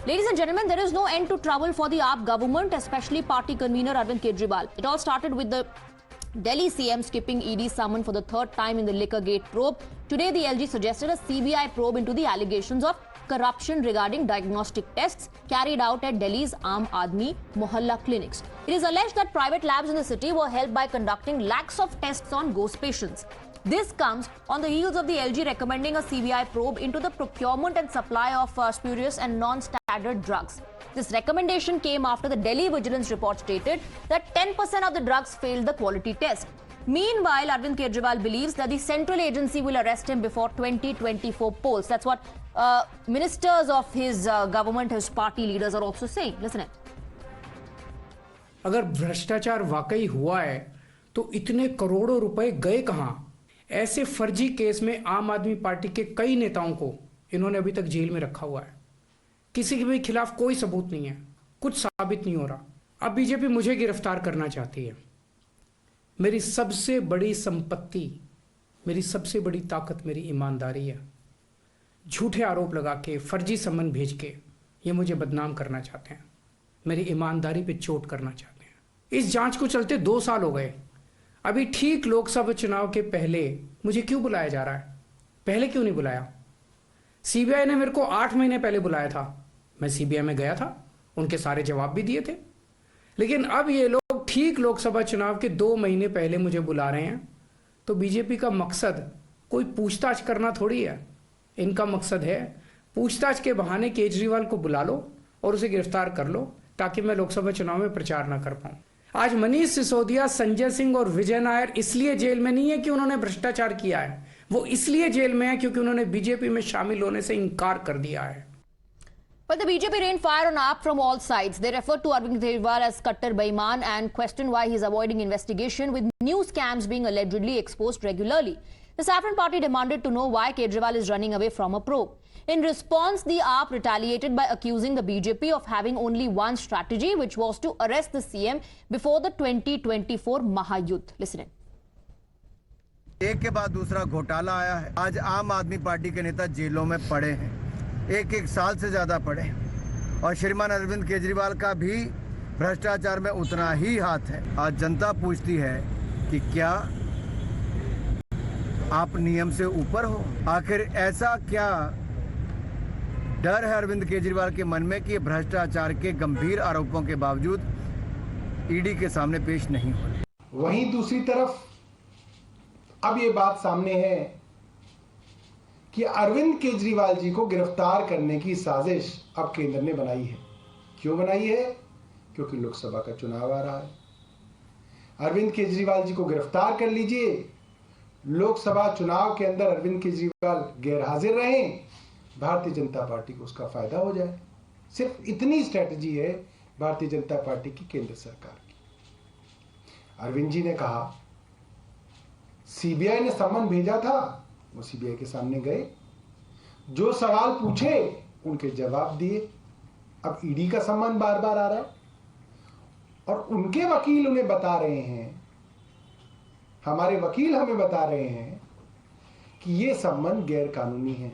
Ladies and gentlemen, there is no end to trouble for the AAP government, especially party convener Arvind Kejriwal. It all started with the Delhi CM skipping ED summon for the third time in the liquor gate probe. Today, the LG suggested a CBI probe into the allegations of corruption regarding diagnostic tests carried out at Delhi's Aam Aadmi Mohalla clinics. It is alleged that private labs in the city were helped by conducting lakhs of tests on ghost patients. This comes on the heels of the LG recommending a CBI probe into the procurement and supply of spurious and non-standard drugs. This recommendation came after the Delhi Vigilance report stated that 10% of the drugs failed the quality test. Meanwhile, Arvind Kejriwal believes that the central agency will arrest him before 2024 polls. That's what ministers of his government, his party leaders are also saying. Listen it. अगर भ्रष्टाचार वाकई हुआ है तो इतने करोड़ों रुपए गए कहां? ऐसे फर्जी केस में आम आदमी पार्टी के कई नेताओं को इन्होंने अभी तक जेल में रखा हुआ है। किसी के भी खिलाफ कोई सबूत नहीं है, कुछ साबित नहीं हो रहा। अब बीजेपी मुझे गिरफ्तार करना चाहती है। मेरी सबसे बड़ी संपत्ति, मेरी सबसे बड़ी ताकत मेरी ईमानदारी है। झूठे आरोप लगा के, फर्जी सम्मन भेज के ये मुझे बदनाम करना चाहते हैं, मेरी ईमानदारी पे चोट करना चाहते हैं। इस जांच को चलते 2 साल हो गए। अभी ठीक लोकसभा चुनाव के पहले मुझे क्यों बुलाया जा रहा है? पहले क्यों नहीं बुलाया? सीबीआई ने मेरे को 8 महीने पहले बुलाया था, मैं सीबीआई में गया था, उनके सारे जवाब भी दिए थे। लेकिन अब ये लोग ठीक लोकसभा चुनाव के 2 महीने पहले मुझे बुला रहे हैं। तो बीजेपी का मकसद कोई पूछताछ करना थोड़ी है। इनका मकसद है पूछताछ के बहाने केजरीवाल को बुला लो और उसे गिरफ्तार कर लो ताकि मैं लोकसभा चुनाव में प्रचार ना कर पाऊं। आज मनीष सिसोदिया, संजय सिंह और विजय नायर इसलिए जेल में नहीं है कि उन्होंने भ्रष्टाचार किया है, वो इसलिए जेल में है क्योंकि उन्होंने बीजेपी में शामिल होने से इनकार कर दिया है। But the BJP rained fire on AAP from all sides. They referred to Arvind Kejriwal as Kattar Baiman and questioned why he is avoiding investigation, with new scams being allegedly exposed regularly. The Saffron Party demanded to know why Kejriwal is running away from a probe. In response, the AAP retaliated by accusing the BJP of having only one strategy, which was to arrest the CM before the 2024 Mahayuddh. Listen in. एक के बाद दूसरा घोटाला आया है। आज आम आदमी पार्टी के नेता जेलों में पड़े हैं, एक साल से ज्यादा पड़े, और श्रीमान अरविंद केजरीवाल का भी भ्रष्टाचार में उतना ही हाथ है। आज जनता पूछती है कि क्या आप नियम से ऊपर हो? आखिर ऐसा क्या डर है अरविंद केजरीवाल के मन में कि भ्रष्टाचार के गंभीर आरोपों के बावजूद ईडी के सामने पेश नहीं हो? वहीं दूसरी तरफ अब ये बात सामने है कि अरविंद केजरीवाल जी को गिरफ्तार करने की साजिश अब केंद्र ने बनाई है। क्यों बनाई है? क्योंकि लोकसभा का चुनाव आ रहा है। अरविंद केजरीवाल जी को गिरफ्तार कर लीजिए, लोकसभा चुनाव के अंदर अरविंद केजरीवाल गैर हाजिर रहें, भारतीय जनता पार्टी को उसका फायदा हो जाए। सिर्फ इतनी स्ट्रेटजी है भारतीय जनता पार्टी की, केंद्र सरकार की। अरविंद जी ने कहा सीबीआई ने सम्मन भेजा था, वो सीबीआई के सामने गए, जो सवाल पूछे उनके जवाब दिए। अब ईडी का सम्मन बार बार आ रहा है और उनके वकील उन्हें बता रहे हैं, हमारे वकील हमें बता रहे हैं कि ये सम्मन गैर कानूनी है।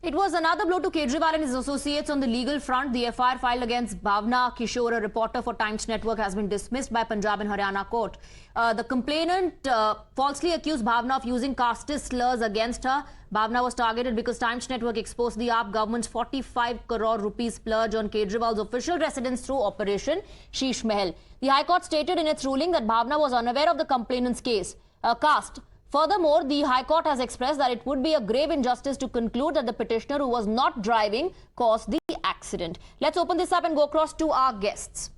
It was another blow to Kejriwal and his associates on the legal front. The F.I.R. filed against Bhawna Kishore, a reporter for Times Network, has been dismissed by Punjab and Haryana court. The complainant falsely accused Bhawna of using casteist slurs against her. Bhawna was targeted because Times Network exposed the AAP government's 45 crore rupees splurge on Kejriwal's official residence through Operation Sheesh Mahal. The High Court stated in its ruling that Bhawna was unaware of the complainant's caste. Furthermore, the High Court has expressed that it would be a grave injustice to conclude that the petitioner, who was not driving, caused the accident. Let's open this up and go across to our guests.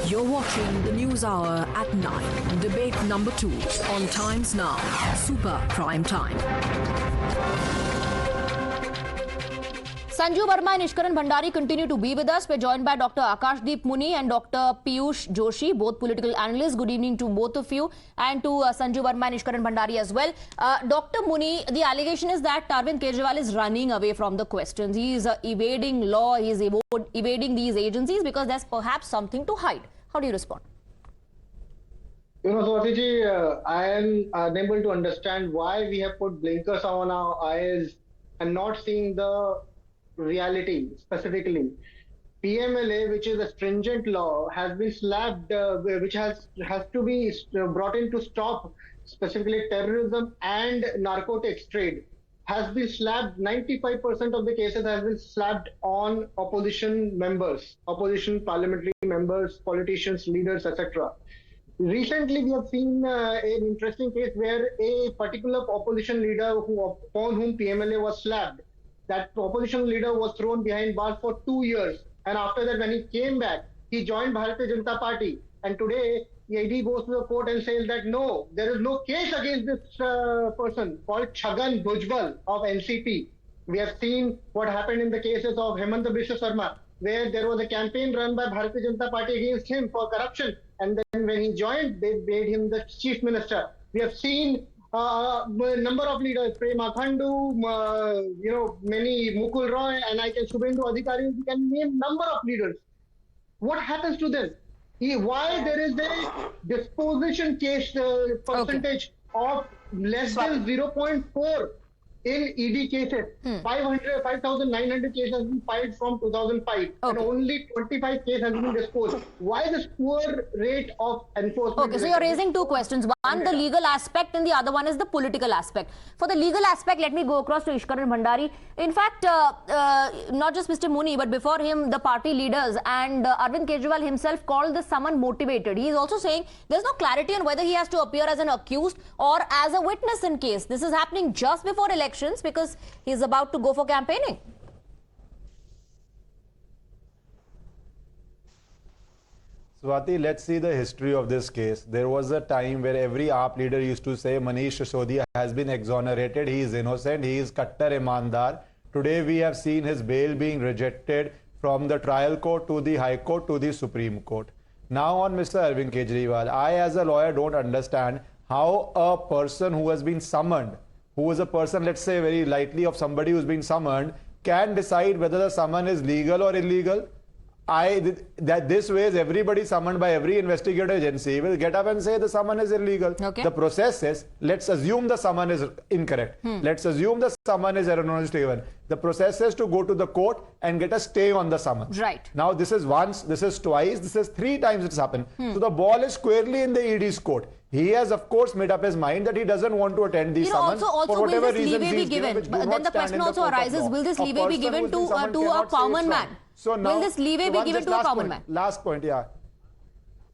You're watching the News Hour at 9. Debate number 2 on Times Now. Super Prime Time. Sanju Verma and Ishkaran Bhandari continue to be with us. We're joined by Dr. Akash Muni and Dr. Piyush Joshi, both political analysts. Good evening to both of you, and to Sanju Verma and Ishkaran Bhandari as well. Dr. Muni, the allegation is that Arvind Kejriwal is running away from the questions. He is evading law, he is evading these agencies because there's perhaps something to hide. How do you respond? Swati ji, I am unable to understand why we have put blinkers on our eyes and not seeing the reality specifically. PMLA, which is a stringent law, has been slapped, which has to be brought in to stop specifically terrorism and narcotics trade, has been slapped. 95% of the cases has been slapped on opposition members, opposition parliamentary members, politicians, leaders, etc. Recently, we have seen an interesting case where a particular opposition leader upon whom PMLA was slapped, that opposition leader was thrown behind bars for 2 years. And after that, when he came back, he joined Bharatiya Janata Party. And today, the ED goes to the court and says that no, there is no case against this person called Chhagan Bhujbal of NCP. We have seen what happened in the cases of Hemanta Biswa Sarma, where there was a campaign run by Bharatiya Janata Party against him for corruption. And then when he joined, they made him the chief minister. We have seen a number of leaders, Prema Khandu, many Mukul Roy, and I can Shubhendu Adhikari, we can name number of leaders. What happens to them? Why there is a disposition case percentage of less than 0.4 in ED cases? 5,900 cases have been filed from 2005 and only 25 cases have been disposed. Why this poor rate of enforcement? Okay, so you're raising two questions. One, the legal aspect, and the other one is the political aspect. For the legal aspect, let me go across to Ishkaran Bhandari. In fact, not just Mr. Muni, but before him, the party leaders and Arvind Kejriwal himself called the summon motivated. He is also saying there's no clarity on whether he has to appear as an accused or as a witness in case. This is happening just before elections because he's about to go for campaigning. Swati, let's see the history of this case. There was a time where every AAP leader used to say Manish Sisodia has been exonerated, he is innocent, he is Kattar Imandar. Today we have seen his bail being rejected from the trial court to the High Court to the Supreme Court. Now on Mr. Arvind Kejriwal, I as a lawyer don't understand how a person who has been summoned, who is a person, let's say very lightly of somebody who's been summoned, can decide whether the summon is legal or illegal. That this way is everybody summoned by every investigative agency will get up and say the summon is illegal. Okay. The process is, let's assume the summon is incorrect. Let's assume the summon is erroneously given. The process is to go to the court and get a stay on the summon. Right. Now this is once, this is twice, this is 3 times it's happened. So the ball is squarely in the ED's court. He has of course made up his mind that he doesn't want to attend these summons for whatever reasons leeway be given? But then the question also arises, will this leeway be given to a common man? So now, will this leeway be given to a common man? Last point, yeah.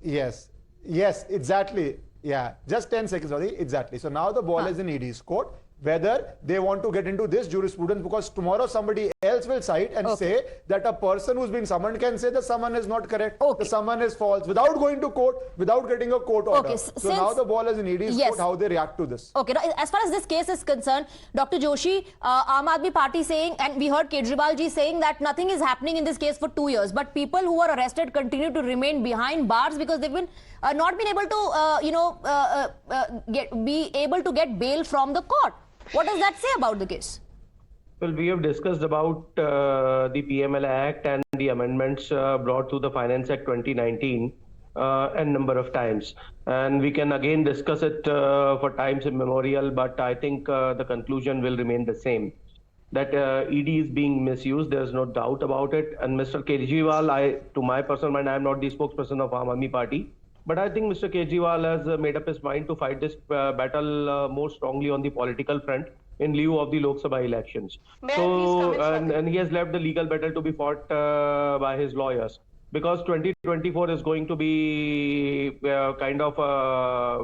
Yes, exactly. Yeah, just 10 seconds, Radhi. Exactly. So now the ball is in ED's court. Whether they want to get into this jurisprudence, because tomorrow somebody else will cite and say that a person who's been summoned can say the summon is not correct, the summon is false, without going to court, without getting a court order. So now the ball is in ED's court, how they react to this. Okay, now, as far as this case is concerned, Dr. Joshi, Aam Aadmi Party saying, and we heard Kejriwal ji saying that nothing is happening in this case for 2 years, but people who are arrested continue to remain behind bars because they've been not been able to, be able to get bail from the court. What does that say about the case? Well, we have discussed about the PMLA Act and the amendments brought to the Finance Act 2019 a number of times. And we can again discuss it for times immemorial, but I think the conclusion will remain the same. That ED is being misused, there's no doubt about it. And Mr. Kejriwal, to my personal mind, I am not the spokesperson of Aam Aadmi Party. But I think Mr. Kejriwal has made up his mind to fight this battle more strongly on the political front in lieu of the Lok Sabha elections. And he has left the legal battle to be fought by his lawyers. Because 2024 is going to be kind of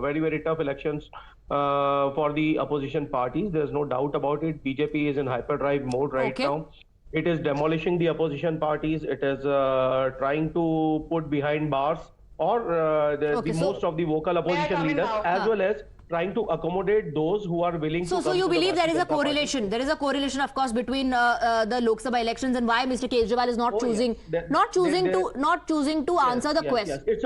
very, very tough elections for the opposition parties. There's no doubt about it. BJP is in hyperdrive mode right now. It is demolishing the opposition parties. It is trying to put behind bars or most of the vocal opposition leaders, as well as trying to accommodate those who are willing to. So you believe there is a correlation? Party. There is a correlation, of course, between the Lok Sabha elections and why Mr. Kejriwal is not choosing to answer the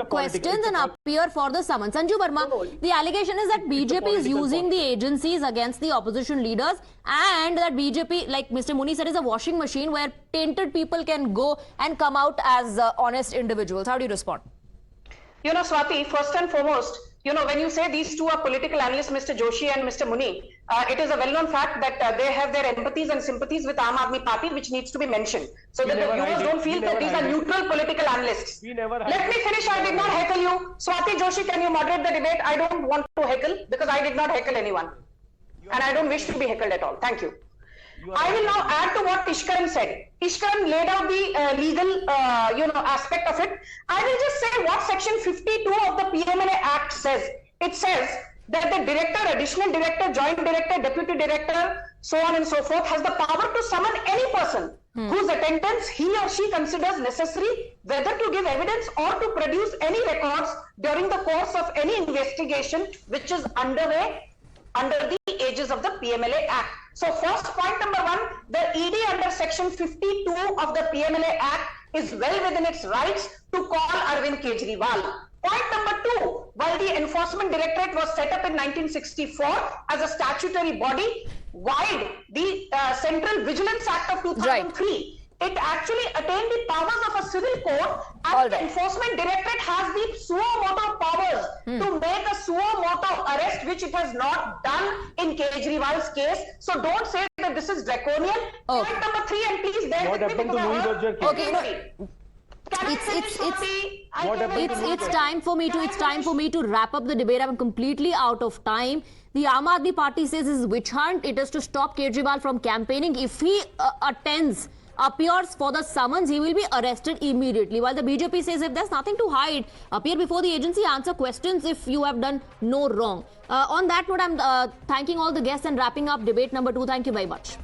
questions and appear for the summons. Sanju Verma, the allegation is that BJP is using the agencies against the opposition leaders, and that BJP, like Mr. Muni said, is a washing machine where tainted people can go and come out as honest individuals. How do you respond? You know, Swati, first and foremost, when you say these two are political analysts, Mr. Joshi and Mr. Muni, it is a well-known fact that they have their empathies and sympathies with Aam Aadmi Party, which needs to be mentioned, so that the viewers don't feel that these are neutral political analysts. Let me finish. I did not heckle you. Swati Joshi, can you moderate the debate? I don't want to heckle because I did not heckle anyone, and I don't wish to be heckled at all. Thank you. I will now add to what Ishkaran said. Ishkaran laid out the legal, aspect of it. I will just say what Section 52 of the PMLA Act says. It says that the director, additional director, joint director, deputy director, so on and so forth, has the power to summon any person whose attendance he or she considers necessary, whether to give evidence or to produce any records during the course of any investigation which is underway under the aegis of the PMLA Act. So first point number one, the ED under Section 52 of the PMLA Act is well within its rights to call Arvind Kejriwal. Point number two, while the Enforcement Directorate was set up in 1964 as a statutory body, while the Central Vigilance Act of 2003, it actually attained the powers of a civil court, and the Enforcement Directorate has the suo motu powers to make a suo motu arrest, which it has not done in Kejriwal's case. So don't say that this is draconian. Point number three, and please bear with me because I heard. It's time for me to wrap up the debate. I'm completely out of time. The Aam Aadmi Party says this is witch hunt. It is to stop Kejriwal from campaigning. If he appears for the summons, he will be arrested immediately. While the BJP says if there's nothing to hide, appear before the agency, answer questions if you have done no wrong. On that note, I'm thanking all the guests and wrapping up debate number 2. Thank you very much.